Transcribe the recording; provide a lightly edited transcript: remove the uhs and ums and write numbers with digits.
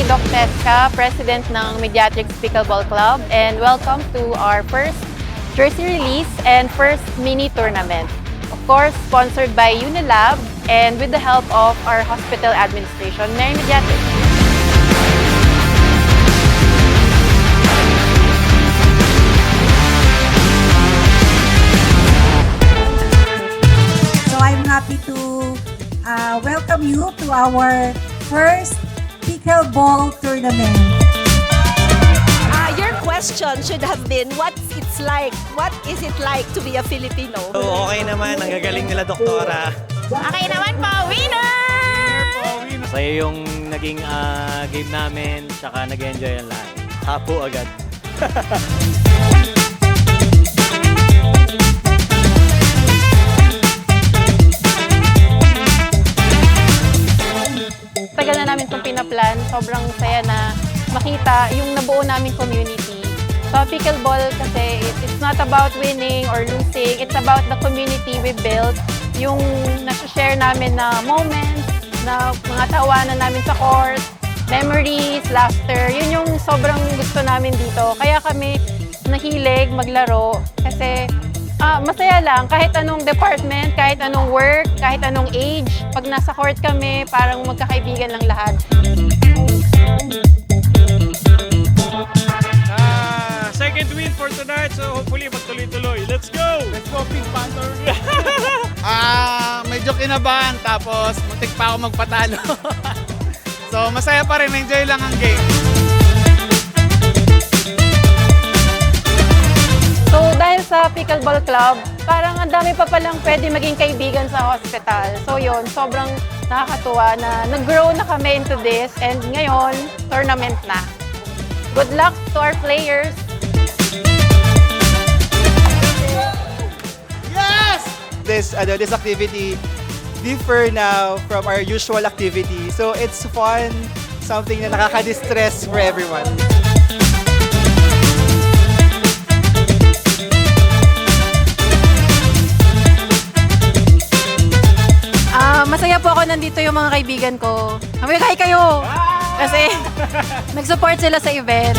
Doc Tesca, President ng Mediatrix Pickleball Club, and welcome to our first jersey release and first mini tournament. Of course, sponsored by Unilab and with the help of our hospital administration, Mary Mediatrix. So I'm happy to welcome you to our first pickleball tournament. Your question should have been, what is it like to be a Filipino? So, okay naman, ang gagaling nila doktora. Okay naman po, winner! Masaya yung naging game namin, tsaka nag-enjoy ang lahat. Hapo agad. Tagal na namin itong pinaplan. Sobrang saya na makita yung nabuo namin community. Sa pickleball kasi, it's not about winning or losing. It's about the community we built. Yung nasa-share namin na moments, na mga tawanan namin sa court, memories, laughter. Yun yung sobrang gusto namin dito. Kaya kami nahilig maglaro kasi masaya lang kahit anong department, kahit anong work, kahit anong age. Pag nasa court kami, parang magkakaibigan lang lahat. Second win for tonight, so hopefully magtuloy-tuloy. Let's go! Let's go, Pink Panther! Medyo kinabahan, tapos muntik pa ako magpatalo. So, masaya pa rin. Enjoy lang ang game. So dahil sa Pickleball Club, parang ang dami pa palang pwede maging kaibigan sa hospital. So yun, sobrang nakakatuwa na nag-grow na kami into this and ngayon, tournament na. Good luck to our players! Yes! This activity differ now from our usual activity. So it's fun, something na nakaka-distress for everyone. Masaya po ako nandito yung mga kaibigan ko. Hi kayo! Kasi nag-support sila sa event.